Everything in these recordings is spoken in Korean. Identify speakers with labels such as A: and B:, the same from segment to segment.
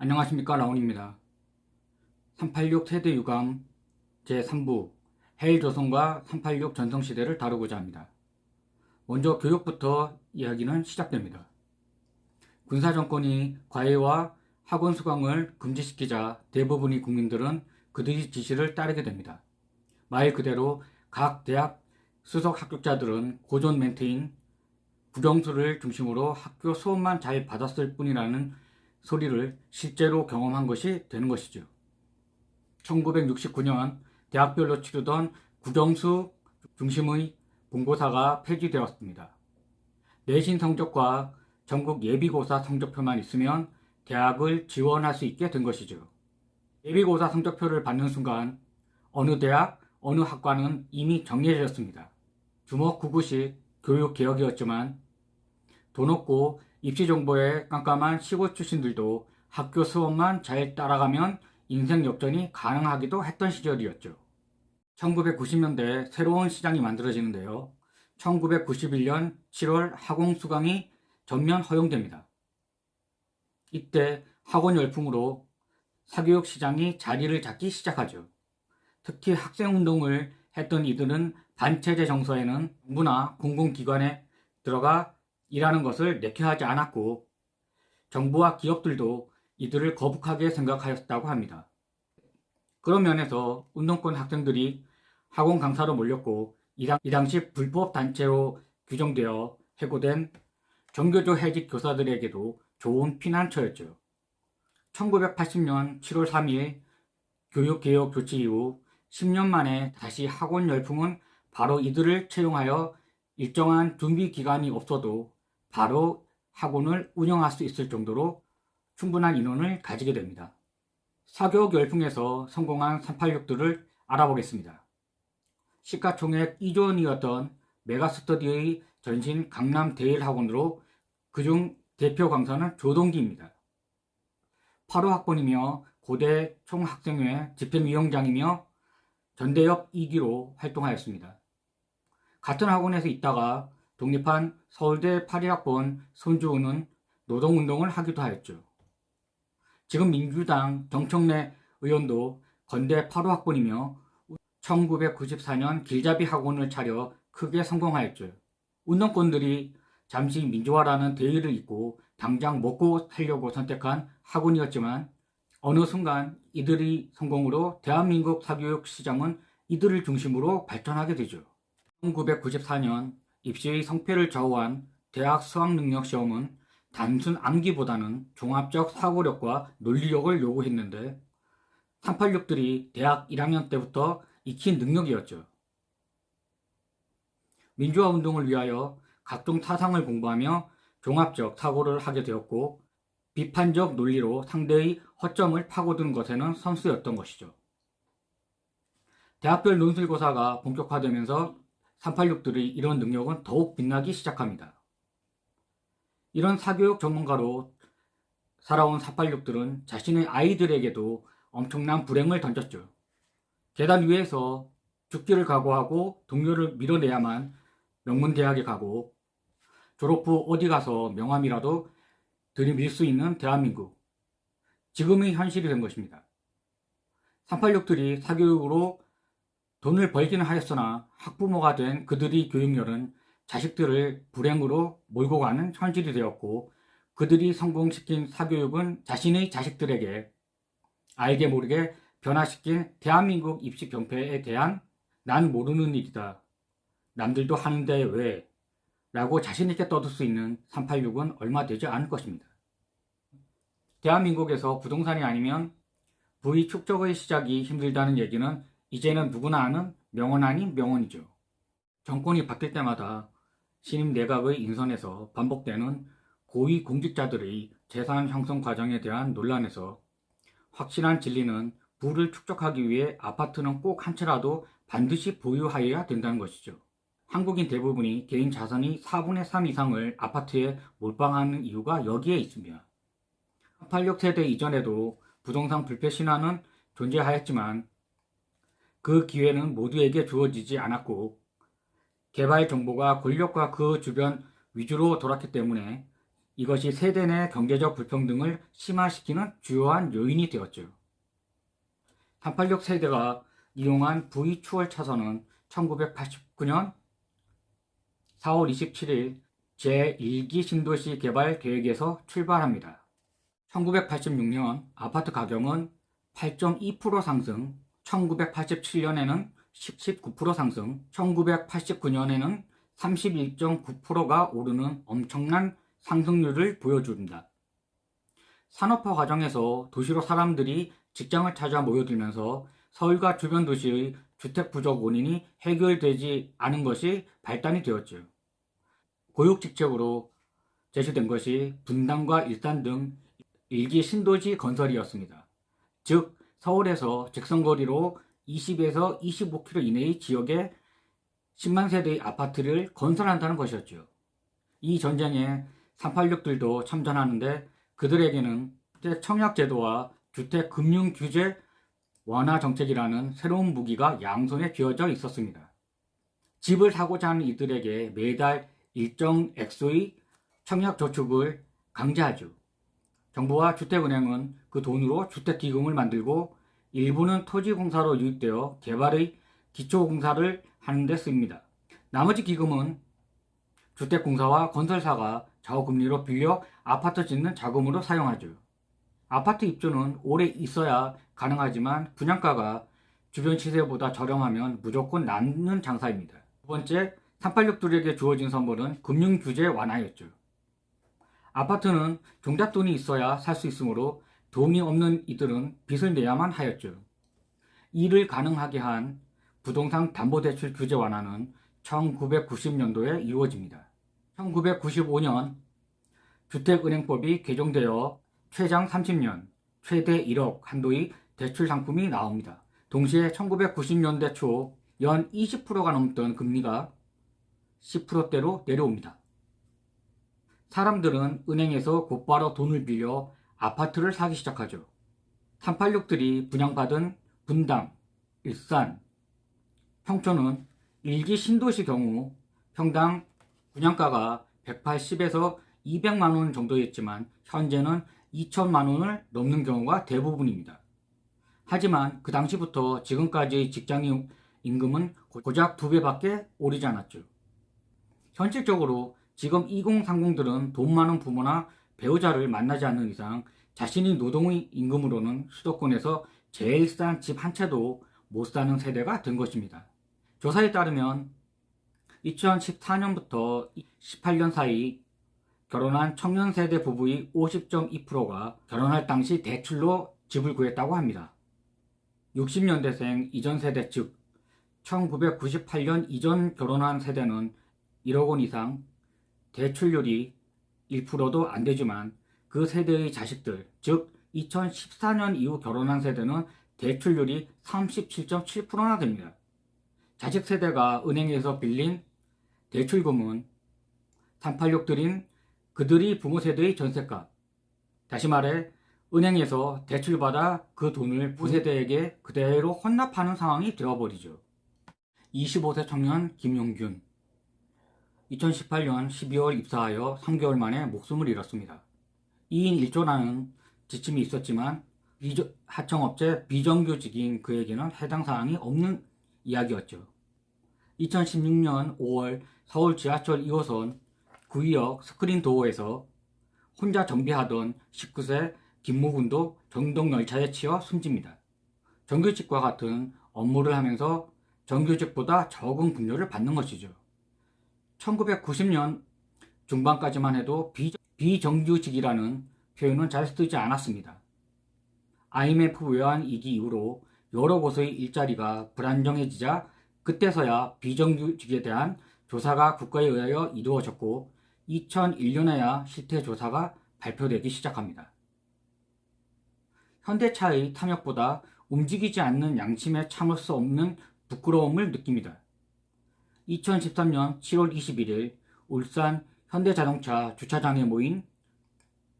A: 안녕하십니까, 라온입니다. 386 세대 유감 제3부 해일조선과 386 전성시대를 다루고자 합니다. 먼저 교육부터 이야기는 시작됩니다. 군사정권이 과외와 학원 수강을 금지시키자 대부분의 국민들은 그들의 지시를 따르게 됩니다. 말 그대로 각 대학 수석 합격자들은 고전 멘트인 국영수를 중심으로 학교 수업만 잘 받았을 뿐이라는 소리를 실제로 경험한 것이 되는 것이죠. 1969년 대학별로 치르던 국영수 중심의 본고사가 폐지되었습니다. 내신 성적과 전국 예비고사 성적표만 있으면 대학을 지원할 수 있게 된 것이죠. 예비고사 성적표를 받는 순간 어느 대학, 어느 학과는 이미 정해졌습니다. 주먹구구식 교육개혁이었지만 돈 없고 입시 정보에 깜깜한 시골 출신들도 학교 수업만 잘 따라가면 인생 역전이 가능하기도 했던 시절이었죠. 1990년대 새로운 시장이 만들어지는데요. 1991년 7월 학원 수강이 전면 허용됩니다. 이때 학원 열풍으로 사교육 시장이 자리를 잡기 시작하죠. 특히 학생운동을 했던 이들은 반체제 정서에는 정부나 공공기관에 들어가 일하는 것을 내켜하지 않았고 정부와 기업들도 이들을 거북하게 생각하였다고 합니다. 그런 면에서 운동권 학생들이 학원 강사로 몰렸고 이 당시 불법 단체로 규정되어 해고된 정교조 해직 교사들에게도 좋은 피난처였죠. 1980년 7월 3일 교육개혁 조치 이후 10년 만에 다시 학원 열풍은 바로 이들을 채용하여 일정한 준비 기간이 없어도 바로 학원을 운영할 수 있을 정도로 충분한 인원을 가지게 됩니다. 사교육 열풍에서 성공한 386들을 알아보겠습니다. 시가총액 2조 원이었던 메가스터디의 전신 강남 대일학원으로 그중 대표 강사는 조동기입니다. 8호 학번이며 고대 총학생회 집행위원장이며 전대협 2기로 활동하였습니다. 같은 학원에서 있다가 독립한 서울대 81학번 손주우는 노동운동을 하기도 하였죠. 지금 민주당 정청래 의원도 건대 8호 학번이며 1994년 길잡이 학원을 차려 크게 성공하였죠. 운동권들이 잠시 민주화라는 대의를 잇고 당장 먹고 살려고 선택한 학원이었지만 어느 순간 이들의 성공으로 대한민국 사교육 시장은 이들을 중심으로 발전하게 되죠. 1994년 입시의 성패를 좌우한 대학 수학능력시험은 단순 암기보다는 종합적 사고력과 논리력을 요구했는데 386들이 대학 1학년 때부터 익힌 능력이었죠. 민주화 운동을 위하여 각종 사상을 공부하며 종합적 사고를 하게 되었고 비판적 논리로 상대의 허점을 파고드는 것에는 선수였던 것이죠. 대학별 논술고사가 본격화되면서 386들의 이런 능력은 더욱 빛나기 시작합니다. 이런 사교육 전문가로 살아온 486들은 자신의 아이들에게도 엄청난 불행을 던졌죠. 계단 위에서 죽기를 각오하고 동료를 밀어내야만 명문대학에 가고 졸업 후 어디 가서 명함이라도 들이밀 수 있는 대한민국. 지금의 현실이 된 것입니다. 386들이 사교육으로 돈을 벌기는 하였으나 학부모가 된 그들의 교육열은 자식들을 불행으로 몰고 가는 현실이 되었고 그들이 성공시킨 사교육은 자신의 자식들에게 알게 모르게 변화시킨 대한민국 입시 병폐에 대한 난 모르는 일이다. 남들도 하는데 왜? 라고 자신있게 떠들 수 있는 386은 얼마 되지 않을 것입니다. 대한민국에서 부동산이 아니면 부의 축적의 시작이 힘들다는 얘기는 이제는 누구나 아는 명언 아닌 명언이죠. 정권이 바뀔 때마다 신임 내각의 인선에서 반복되는 고위 공직자들의 재산 형성 과정에 대한 논란에서 확실한 진리는 부를 축적하기 위해 아파트는 꼭 한 채라도 반드시 보유하여야 된다는 것이죠. 한국인 대부분이 개인 자산의 4분의 3 이상을 아파트에 몰빵하는 이유가 여기에 있습니다. 86 세대 이전에도 부동산 불패 신화는 존재하였지만 그 기회는 모두에게 주어지지 않았고 개발 정보가 권력과 그 주변 위주로 돌았기 때문에 이것이 세대 내 경제적 불평등을 심화시키는 주요한 요인이 되었죠. 386 세대가 이용한 V 추월 차선은 1989년 4월 27일 제1기 신도시 개발 계획에서 출발합니다. 1986년 아파트 가격은 8.2% 상승, 1987년에는 19% 상승, 1989년에는 31.9%가 오르는 엄청난 상승률을 보여줍니다. 산업화 과정에서 도시로 사람들이 직장을 찾아 모여들면서 서울과 주변 도시의 주택 부족 원인이 해결되지 않은 것이 발단이 되었죠. 고육직책으로 제시된 것이 분당과 일산 등 일기 신도시 건설이었습니다. 즉 서울에서 직선거리로 20에서 25km 이내의 지역에 10만 세대의 아파트를 건설한다는 것이었죠. 이 전쟁에 386들도 참전하는데 그들에게는 청약제도와 주택금융규제 완화 정책이라는 새로운 무기가 양손에 쥐어져 있었습니다. 집을 사고자 하는 이들에게 매달 일정 액수의 청약저축을 강제하죠. 정부와 주택은행은 그 돈으로 주택기금을 만들고 일부는 토지공사로 유입되어 개발의 기초공사를 하는 데 씁니다. 나머지 기금은 주택공사와 건설사가 저금리로 빌려 아파트 짓는 자금으로 사용하죠. 아파트 입주는 오래 있어야 가능하지만 분양가가 주변 시세보다 저렴하면 무조건 남는 장사입니다. 두 번째, 386들에게 주어진 선물은 금융규제 완화였죠. 아파트는 종잣돈이 있어야 살 수 있으므로 돈이 없는 이들은 빚을 내야만 하였죠. 이를 가능하게 한 부동산 담보대출 규제 완화는 1990년도에 이루어집니다. 1995년 주택은행법이 개정되어 최장 30년, 최대 1억 한도의 대출 상품이 나옵니다. 동시에 1990년대 초 연 20%가 넘던 금리가 10%대로 내려옵니다. 사람들은 은행에서 곧바로 돈을 빌려 아파트를 사기 시작하죠. 386들이 분양받은 분당, 일산, 평촌은 일기 신도시 경우 평당 분양가가 180에서 200만 원 정도였지만 현재는 2천만 원을 넘는 경우가 대부분입니다. 하지만 그 당시부터 지금까지의 직장 임금은 고작 2배밖에 오르지 않았죠. 현실적으로 지금 2030들은 돈 많은 부모나 배우자를 만나지 않는 이상 자신이 노동의 임금으로는 수도권에서 제일 싼 집 한 채도 못 사는 세대가 된 것입니다. 조사에 따르면 2014년부터 18년 사이 결혼한 청년 세대 부부의 50.2%가 결혼할 당시 대출로 집을 구했다고 합니다. 60년대생 이전 세대 즉 1998년 이전 결혼한 세대는 1억 원 이상, 대출률이 1%도 안 되지만 그 세대의 자식들, 즉 2014년 이후 결혼한 세대는 대출률이 37.7%나 됩니다. 자식 세대가 은행에서 빌린 대출금은 386들인 그들이 부모 세대의 전셋값, 다시 말해 은행에서 대출받아 그 돈을 부세대에게 그대로 헌납하는 상황이 되어버리죠. 25세 청년 김용균 2018년 12월 입사하여 3개월 만에 목숨을 잃었습니다. 2인 1조라는 지침이 있었지만 하청업체 비정규직인 그에게는 해당 사항이 없는 이야기였죠. 2016년 5월 서울 지하철 2호선 구의역 스크린도어에서 혼자 정비하던 19세 김모군도 정동열차에 치여 숨집니다. 정규직과 같은 업무를 하면서 정규직보다 적은 급료를 받는 것이죠. 1990년 중반까지만 해도 비정규직이라는 표현은 잘 쓰지 않았습니다. IMF 외환위기 이후로 여러 곳의 일자리가 불안정해지자 그때서야 비정규직에 대한 조사가 국가에 의하여 이루어졌고 2001년에야 실태조사가 발표되기 시작합니다. 현대차의 탐욕보다 움직이지 않는 양심에 참을 수 없는 부끄러움을 느낍니다. 2013년 7월 21일 울산 현대자동차 주차장에 모인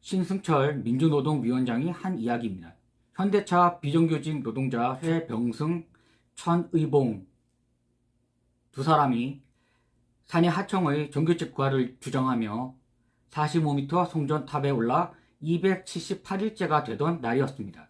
A: 신승철 민주노동위원장이 한 이야기입니다. 현대차 비정규직 노동자 회병승, 천의봉 두 사람이 사내 하청의 정규직화를 주장하며 45m 송전탑에 올라 278일째가 되던 날이었습니다.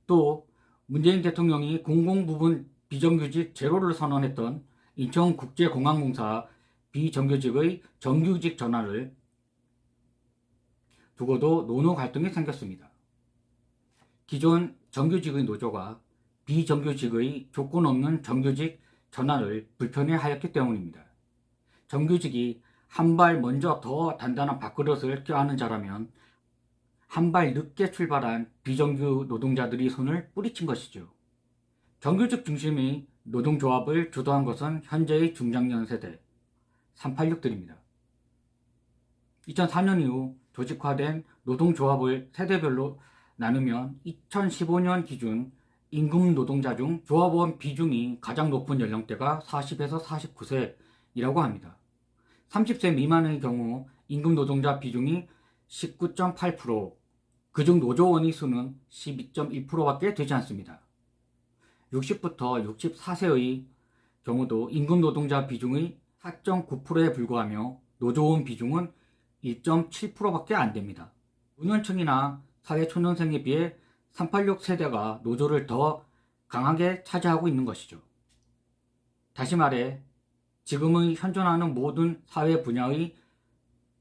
A: 또 문재인 대통령이 공공부문 비정규직 제로를 선언했던 인천국제공항공사 비정규직의 정규직 전환을 두고도 노노 갈등이 생겼습니다. 기존 정규직의 노조가 비정규직의 조건 없는 정규직 전환을 불편해하였기 때문입니다. 정규직이 한 발 먼저 더 단단한 밥그릇을 껴안은 자라면 한 발 늦게 출발한 비정규 노동자들이 손을 뿌리친 것이죠. 정규직 중심의 노동조합을 주도한 것은 현재의 중장년 세대 386들입니다. 2004년 이후 조직화된 노동조합을 세대별로 나누면 2015년 기준 임금 노동자 중 조합원 비중이 가장 높은 연령대가 40에서 49세이라고 합니다. 30세 미만의 경우 임금 노동자 비중이 19.8%, 그중 노조원의 수는 12.1%밖에 되지 않습니다. 60부터 64세의 경우도 임금 노동자 비중의 4.9%에 불과하며 노조원 비중은 1.7%밖에 안 됩니다. 노년층이나 사회초년생에 비해 386 세대가 노조를 더 강하게 차지하고 있는 것이죠. 다시 말해 지금의 현존하는 모든 사회 분야의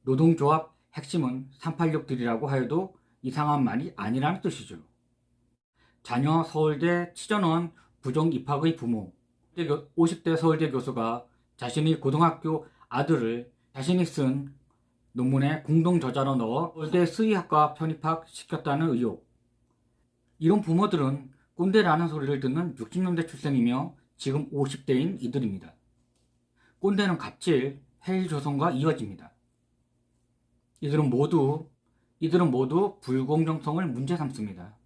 A: 노동조합 핵심은 386들이라고 하여도 이상한 말이 아니라는 뜻이죠. 자녀 서울대 치전원 부정 입학의 부모, 50대 서울대 교수가 자신의 고등학교 아들을 자신이 쓴 논문에 공동 저자로 넣어 서울대 수의학과 편입학 시켰다는 의혹. 이런 부모들은 꼰대라는 소리를 듣는 60년대 출생이며 지금 50대인 이들입니다. 꼰대는 갑질, 해일조선과 이어집니다. 이들은 모두 불공정성을 문제 삼습니다.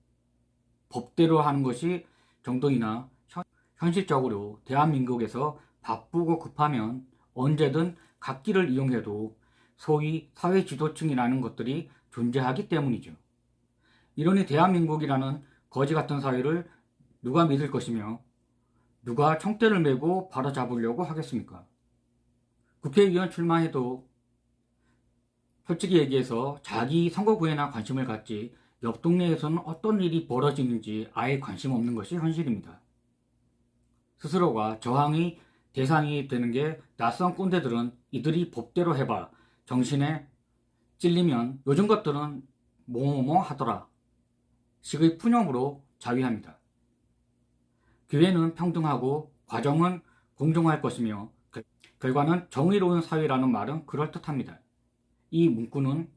A: 법대로 하는 것이 정도이나 현실적으로 대한민국에서 바쁘고 급하면 언제든 각기를 이용해도 소위 사회 지도층이라는 것들이 존재하기 때문이죠. 이러니 대한민국이라는 거지 같은 사회를 누가 믿을 것이며 누가 총대를 메고 바로잡으려고 하겠습니까? 국회의원 출마해도 솔직히 얘기해서 자기 선거구에나 관심을 갖지 옆 동네에서는 어떤 일이 벌어지는지 아예 관심 없는 것이 현실입니다. 스스로가 저항의 대상이 되는 게 낯선 꼰대들은 이들이 법대로 해봐 정신에 찔리면 요즘 것들은 뭐뭐뭐 하더라 식의 푸념으로 자위합니다. 기회는 평등하고 과정은 공정할 것이며 결과는 정의로운 사회라는 말은 그럴듯합니다. 이 문구는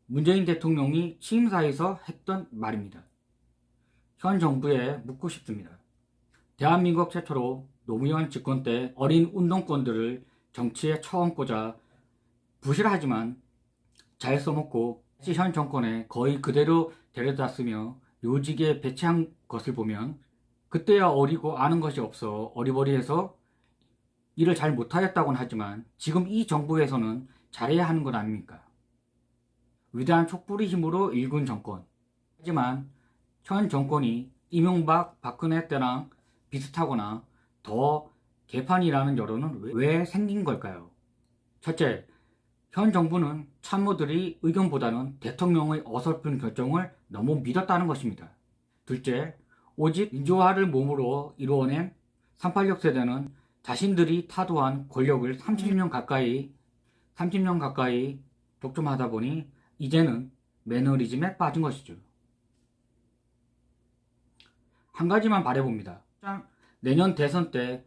A: 문재인 대통령이 취임사에서 했던 말입니다. 현 정부에 묻고 싶습니다. 대한민국 최초로 노무현 집권 때 어린 운동권들을 정치에 처음고자 부실하지만 잘 써먹고 현 정권에 거의 그대로 데려다 쓰며 요직에 배치한 것을 보면 그때야 어리고 아는 것이 없어 어리버리해서 일을 잘 못하였다고는 하지만 지금 이 정부에서는 잘해야 하는 것 아닙니까? 위대한 촛불의 힘으로 일군 정권. 하지만 현 정권이 이명박, 박근혜 때랑 비슷하거나 더 개판이라는 여론은 왜 생긴 걸까요? 첫째, 현 정부는 참모들의 의견보다는 대통령의 어설픈 결정을 너무 믿었다는 것입니다. 둘째, 오직 민주화를 몸으로 이루어낸 386 세대는 자신들이 타도한 권력을 30년 가까이 독점하다 보니 이제는 매너리즘에 빠진 것이죠. 한 가지만 바라봅니다. 내년 대선 때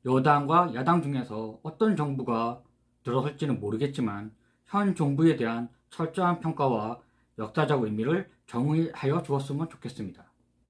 A: 여당과 야당 중에서 어떤 정부가 들어설지는 모르겠지만 현 정부에 대한 철저한 평가와 역사적 의미를 정의하여 주었으면 좋겠습니다.